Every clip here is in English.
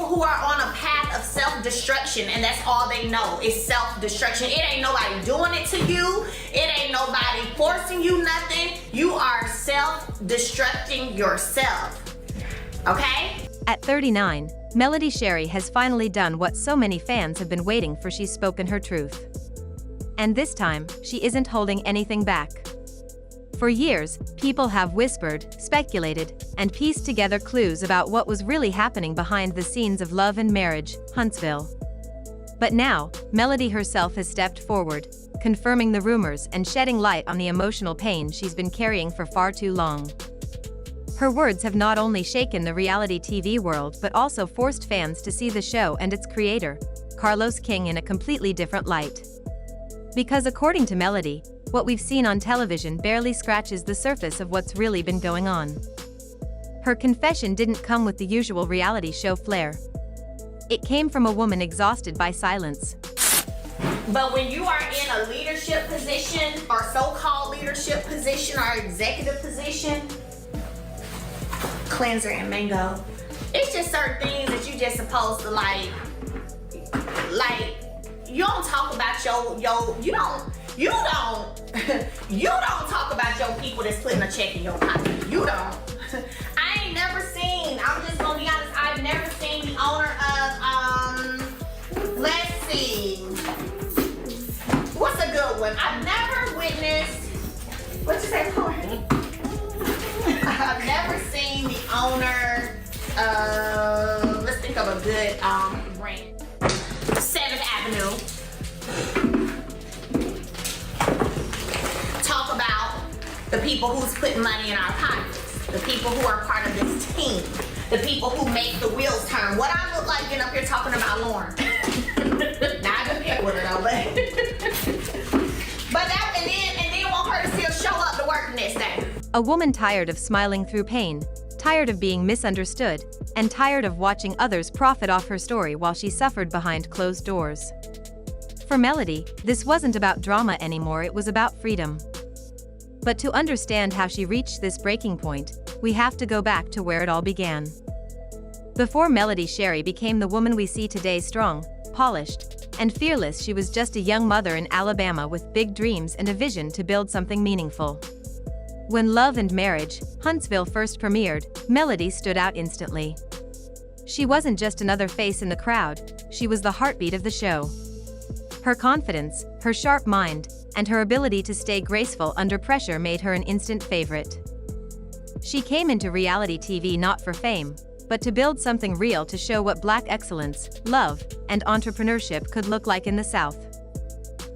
who are on a path of self-destruction, and that's all they know is self-destruction. It ain't nobody doing it to you. It ain't nobody forcing you nothing. You are self-destructing yourself. Okay? At 39, Melody Shari has finally done what so many fans have been waiting for. She's spoken her truth. And this time, she isn't holding anything back. For years, people have whispered, speculated, and pieced together clues about what was really happening behind the scenes of Love and Marriage, Huntsville. But now, Melody herself has stepped forward, confirming the rumors and shedding light on the emotional pain she's been carrying for far too long. Her words have not only shaken the reality TV world but also forced fans to see the show and its creator, Carlos King, in a completely different light. Because according to Melody, what we've seen on television barely scratches the surface of what's really been going on. Her confession didn't come with the usual reality show flair. It came from a woman exhausted by silence. But when you are in a leadership position, or so-called leadership position, or executive position, cleanser and mango, it's just certain things that you just supposed to like you don't talk about you don't talk about your people that's putting a check in your pocket. You don't. I ain't never seen, I'm just gonna be honest, I've never seen the owner of let's see, what's a good one? I've never witnessed, what you say, Lauren? I've never seen the owner of, let's think of a good brand. 7th Avenue. Talk about the people who's putting money in our pockets, the people who are part of this team, the people who make the wheels turn. What I look like getting up here talking about Lauren. Now I can pick with her though, but that and then want her to still show up to work the next day. A woman tired of smiling through pain, tired of being misunderstood, and tired of watching others profit off her story while she suffered behind closed doors. For Melody, this wasn't about drama anymore, it was about freedom. But to understand how she reached this breaking point, we have to go back to where it all began. Before Melody Shari became the woman we see today, strong, polished, and fearless, she was just a young mother in Alabama with big dreams and a vision to build something meaningful. When Love and Marriage, Huntsville first premiered, Melody stood out instantly. She wasn't just another face in the crowd, she was the heartbeat of the show. Her confidence, her sharp mind, and her ability to stay graceful under pressure made her an instant favorite. She came into reality TV not for fame, but to build something real, to show what Black excellence, love, and entrepreneurship could look like in the South.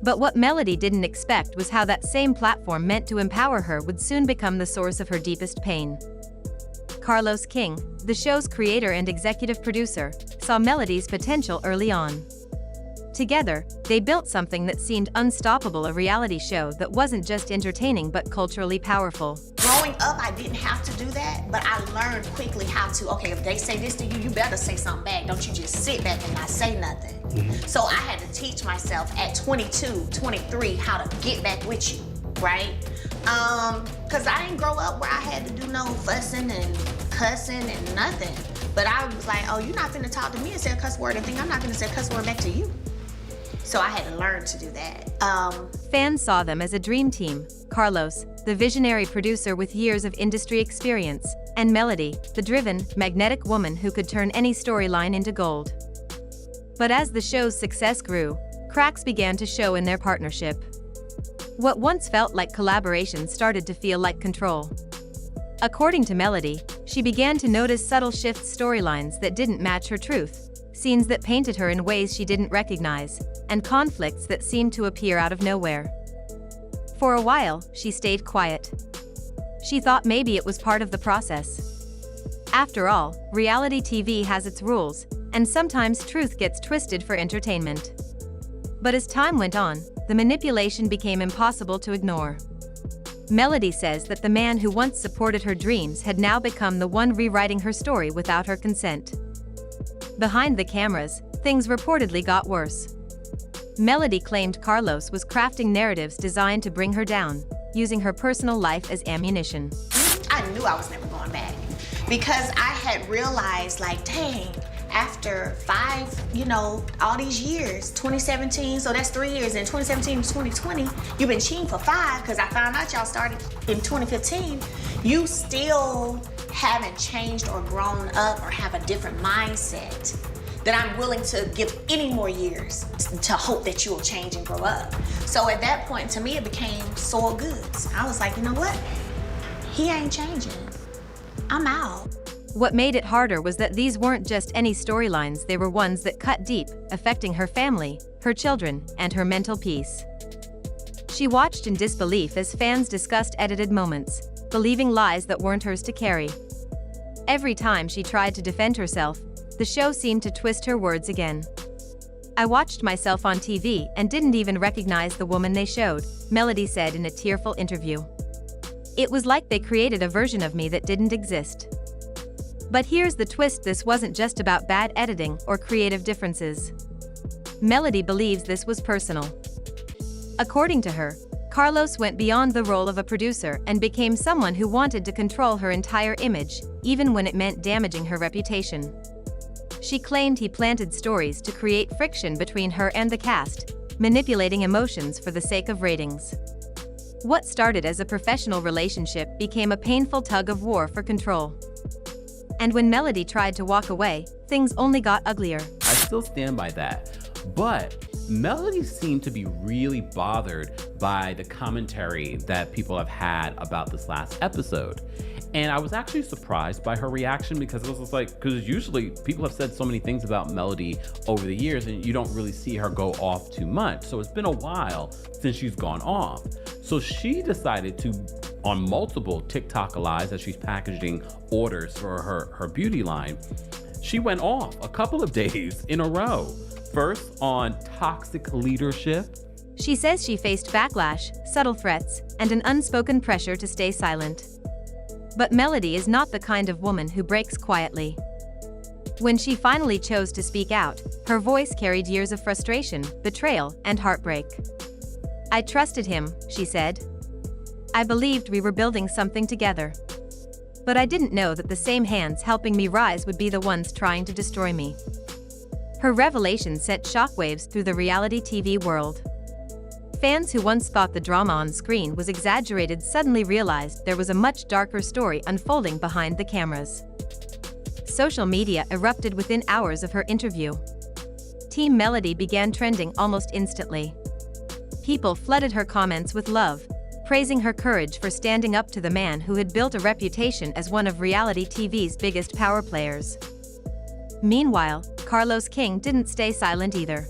But what Melody didn't expect was how that same platform meant to empower her would soon become the source of her deepest pain. Carlos King, the show's creator and executive producer, saw Melody's potential early on. Together, they built something that seemed unstoppable, a reality show that wasn't just entertaining but culturally powerful. Growing up, I didn't have to do that, but I learned quickly how to, okay, if they say this to you, you better say something back. Don't you just sit back and not say nothing. So I had to teach myself at 22, 23 how to get back with you, right? Cause I didn't grow up where I had to do no fussing and cussing and nothing. But I was like, oh, you're not finna talk to me and say a cuss word and think I'm not gonna say a cuss word back to you. So I had to learn to do that. Fans saw them as a dream team: Carlos, the visionary producer with years of industry experience, and Melody, the driven, magnetic woman who could turn any storyline into gold. But as the show's success grew, cracks began to show in their partnership. What once felt like collaboration started to feel like control. According to Melody, she began to notice subtle shifts, storylines that didn't match her truth, scenes that painted her in ways she didn't recognize, and conflicts that seemed to appear out of nowhere. For a while, she stayed quiet. She thought maybe it was part of the process. After all, reality TV has its rules, and sometimes truth gets twisted for entertainment. But as time went on, the manipulation became impossible to ignore. Melody says that the man who once supported her dreams had now become the one rewriting her story without her consent. Behind the cameras, things reportedly got worse. Melody claimed Carlos was crafting narratives designed to bring her down, using her personal life as ammunition. I knew I was never going back because I had realized, like, dang, after all these years, 2017, so that's 3 years, in 2017 to 2020, you've been cheating for 5, because I found out y'all started in 2015, you still haven't changed or grown up or have a different mindset, that I'm willing to give any more years to hope that you will change and grow up. So at that point, to me, it became soiled goods. I was like, you know what? He ain't changing. I'm out. What made it harder was that these weren't just any storylines, they were ones that cut deep, affecting her family, her children, and her mental peace. She watched in disbelief as fans discussed edited moments, believing lies that weren't hers to carry. Every time she tried to defend herself, the show seemed to twist her words again. I watched myself on TV and didn't even recognize the woman they showed, Melody said in a tearful interview. It was like they created a version of me that didn't exist. But here's the twist: this wasn't just about bad editing or creative differences. Melody believes this was personal. According to her, Carlos went beyond the role of a producer and became someone who wanted to control her entire image, even when it meant damaging her reputation. She claimed he planted stories to create friction between her and the cast, manipulating emotions for the sake of ratings. What started as a professional relationship became a painful tug of war for control. And when Melody tried to walk away, things only got uglier. I still stand by that. But Melody seemed to be really bothered by the commentary that people have had about this last episode. And I was actually surprised by her reaction, because it was just like, because usually people have said so many things about Melody over the years and you don't really see her go off too much. So it's been a while since she's gone off. So she decided to, on multiple TikTok lives as she's packaging orders for her beauty line, she went off a couple of days in a row. First on toxic leadership. She says she faced backlash, subtle threats, and an unspoken pressure to stay silent. But Melody is not the kind of woman who breaks quietly. When she finally chose to speak out, her voice carried years of frustration, betrayal, and heartbreak. I trusted him, she said. I believed we were building something together. But I didn't know that the same hands helping me rise would be the ones trying to destroy me. Her revelation sent shockwaves through the reality TV world. Fans who once thought the drama on screen was exaggerated suddenly realized there was a much darker story unfolding behind the cameras. Social media erupted within hours of her interview. Team Melody began trending almost instantly. People flooded her comments with love, praising her courage for standing up to the man who had built a reputation as one of reality TV's biggest power players. Meanwhile, Carlos King didn't stay silent either.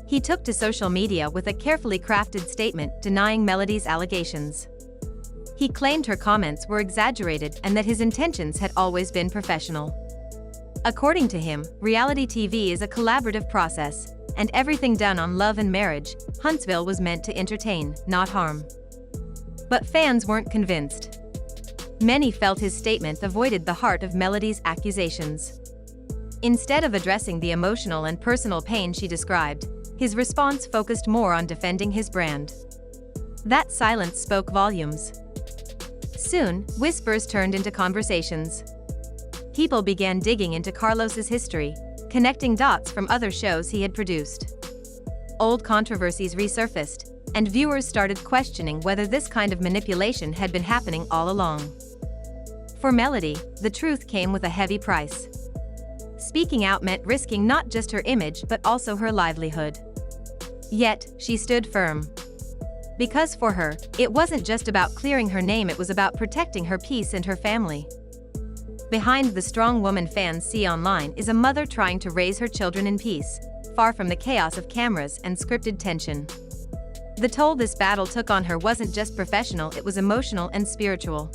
He took to social media with a carefully crafted statement denying Melody's allegations. He claimed her comments were exaggerated and that his intentions had always been professional. According to him, reality TV is a collaborative process, and everything done on Love and Marriage, Huntsville was meant to entertain, not harm. But fans weren't convinced. Many felt his statement avoided the heart of Melody's accusations. Instead of addressing the emotional and personal pain she described, his response focused more on defending his brand. That silence spoke volumes. Soon, whispers turned into conversations. People began digging into Carlos's history, connecting dots from other shows he had produced. Old controversies resurfaced, and viewers started questioning whether this kind of manipulation had been happening all along. For Melody, the truth came with a heavy price. Speaking out meant risking not just her image but also her livelihood. Yet, she stood firm. Because for her, it wasn't just about clearing her name, it was about protecting her peace and her family. Behind the strong woman fans see online is a mother trying to raise her children in peace, far from the chaos of cameras and scripted tension. The toll this battle took on her wasn't just professional, it was emotional and spiritual.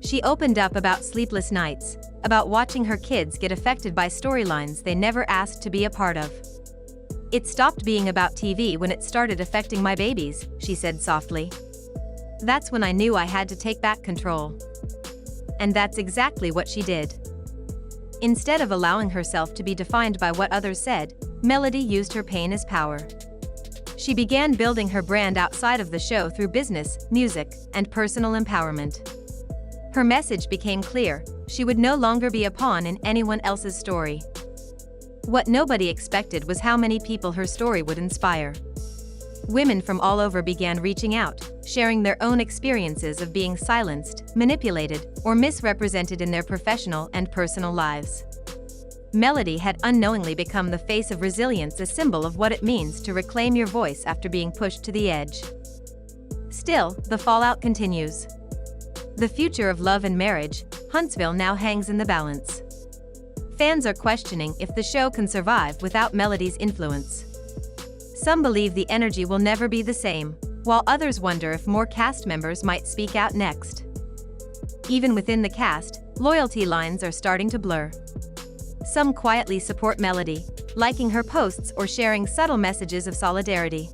She opened up about sleepless nights, about watching her kids get affected by storylines they never asked to be a part of. It stopped being about TV when it started affecting my babies, she said softly. That's when I knew I had to take back control. And that's exactly what she did. Instead of allowing herself to be defined by what others said, Melody used her pain as power. She began building her brand outside of the show through business, music, and personal empowerment. Her message became clear: she would no longer be a pawn in anyone else's story. What nobody expected was how many people her story would inspire. Women from all over began reaching out, sharing their own experiences of being silenced, manipulated, or misrepresented in their professional and personal lives. Melody had unknowingly become the face of resilience, a symbol of what it means to reclaim your voice after being pushed to the edge. Still, the fallout continues. The future of love and marriage, Huntsville, now hangs in the balance. Fans are questioning if the show can survive without Melody's influence. Some believe the energy will never be the same, while others wonder if more cast members might speak out next. Even within the cast, loyalty lines are starting to blur. Some quietly support Melody, liking her posts or sharing subtle messages of solidarity.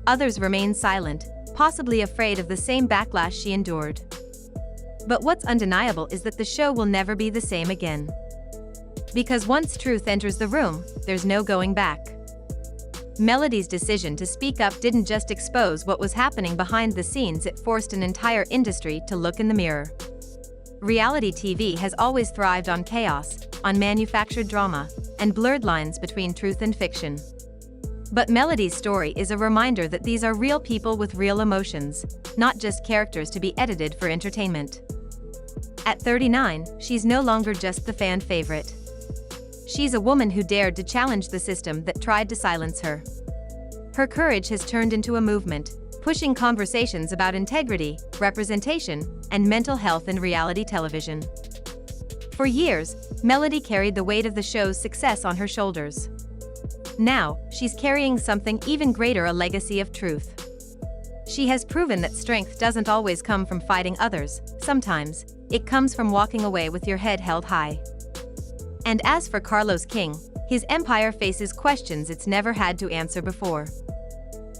Others remain silent, possibly afraid of the same backlash she endured. But what's undeniable is that the show will never be the same again. Because once truth enters the room, there's no going back. Melody's decision to speak up didn't just expose what was happening behind the scenes, it forced an entire industry to look in the mirror. Reality TV has always thrived on chaos, on manufactured drama, and blurred lines between truth and fiction. But Melody's story is a reminder that these are real people with real emotions, not just characters to be edited for entertainment. At 39, she's no longer just the fan favorite. She's a woman who dared to challenge the system that tried to silence her. Her courage has turned into a movement, pushing conversations about integrity, representation, and mental health in reality television. For years, Melody carried the weight of the show's success on her shoulders. Now, she's carrying something even greater, a legacy of truth. She has proven that strength doesn't always come from fighting others, sometimes, it comes from walking away with your head held high. And as for Carlos King, his empire faces questions it's never had to answer before.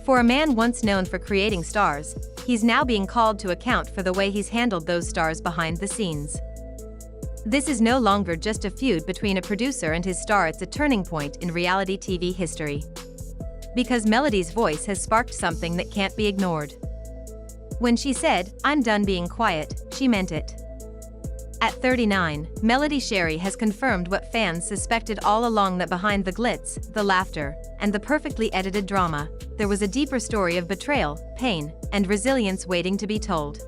For a man once known for creating stars, he's now being called to account for the way he's handled those stars behind the scenes. This is no longer just a feud between a producer and his star, it's a turning point in reality TV history. Because Melody's voice has sparked something that can't be ignored. When she said, "I'm done being quiet," she meant it. At 39, Shari has confirmed what fans suspected all along, that behind the glitz, the laughter, and the perfectly edited drama, there was a deeper story of betrayal, pain, and resilience waiting to be told.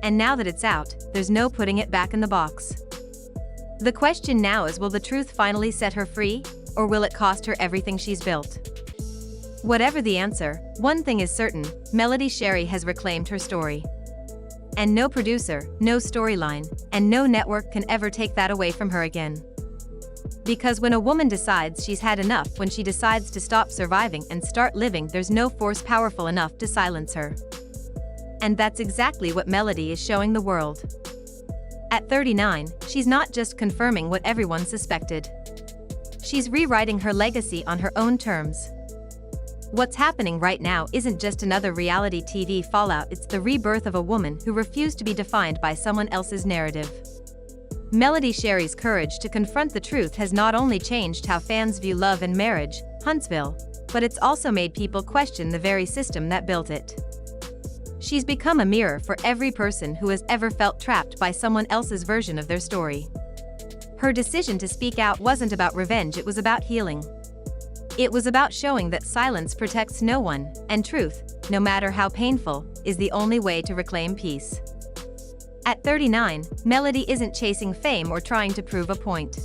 And now that it's out, there's no putting it back in the box. The question now is, will the truth finally set her free, or will it cost her everything she's built? Whatever the answer, one thing is certain, Shari has reclaimed her story. And no producer, no storyline, and no network can ever take that away from her again. Because when a woman decides she's had enough, when she decides to stop surviving and start living, there's no force powerful enough to silence her. And that's exactly what Melody is showing the world. At 39, she's not just confirming what everyone suspected. She's rewriting her legacy on her own terms. What's happening right now isn't just another reality TV fallout, it's the rebirth of a woman who refused to be defined by someone else's narrative. Shari's courage to confront the truth has not only changed how fans view love and marriage, Huntsville, but it's also made people question the very system that built it. She's become a mirror for every person who has ever felt trapped by someone else's version of their story. Her decision to speak out wasn't about revenge, it was about healing. It was about showing that silence protects no one, and truth, no matter how painful, is the only way to reclaim peace. At 39, Melody isn't chasing fame or trying to prove a point.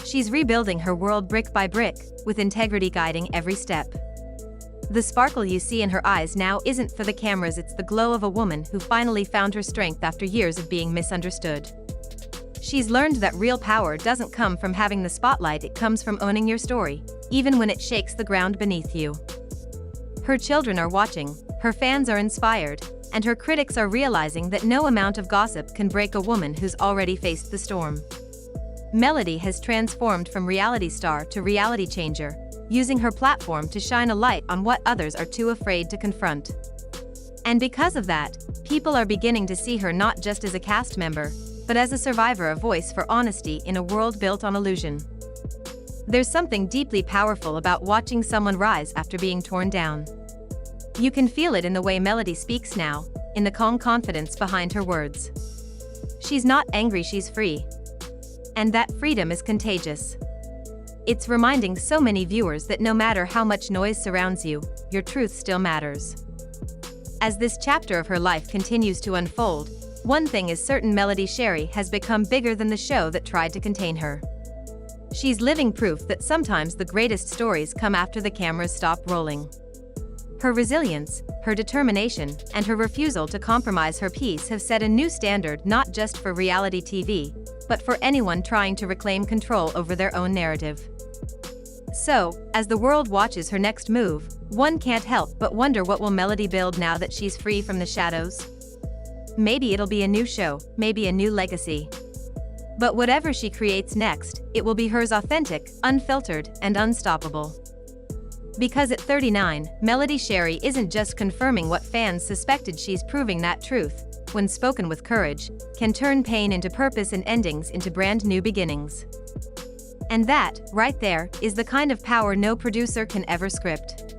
She's rebuilding her world brick by brick, with integrity guiding every step. The sparkle you see in her eyes now isn't for the cameras, it's the glow of a woman who finally found her strength after years of being misunderstood. She's learned that real power doesn't come from having the spotlight, it comes from owning your story, even when it shakes the ground beneath you. Her children are watching, her fans are inspired, and her critics are realizing that no amount of gossip can break a woman who's already faced the storm. Melody has transformed from reality star to reality changer, using her platform to shine a light on what others are too afraid to confront. And because of that, people are beginning to see her not just as a cast member, but as a survivor, a voice for honesty in a world built on illusion. There's something deeply powerful about watching someone rise after being torn down. You can feel it in the way Melody speaks now, in the calm confidence behind her words. She's not angry, she's free. And that freedom is contagious. It's reminding so many viewers that no matter how much noise surrounds you, your truth still matters. As this chapter of her life continues to unfold, one thing is certain: Melody Shari has become bigger than the show that tried to contain her. She's living proof that sometimes the greatest stories come after the cameras stop rolling. Her resilience, her determination, and her refusal to compromise her peace have set a new standard not just for reality TV, but for anyone trying to reclaim control over their own narrative. So, as the world watches her next move, one can't help but wonder, what will Melody build now that she's free from the shadows? Maybe it'll be a new show, maybe a new legacy. But whatever she creates next, it will be hers, authentic, unfiltered, and unstoppable. Because at 39, Melody Shari isn't just confirming what fans suspected, she's proving that truth, when spoken with courage, can turn pain into purpose and endings into brand new beginnings. And that, right there, is the kind of power no producer can ever script.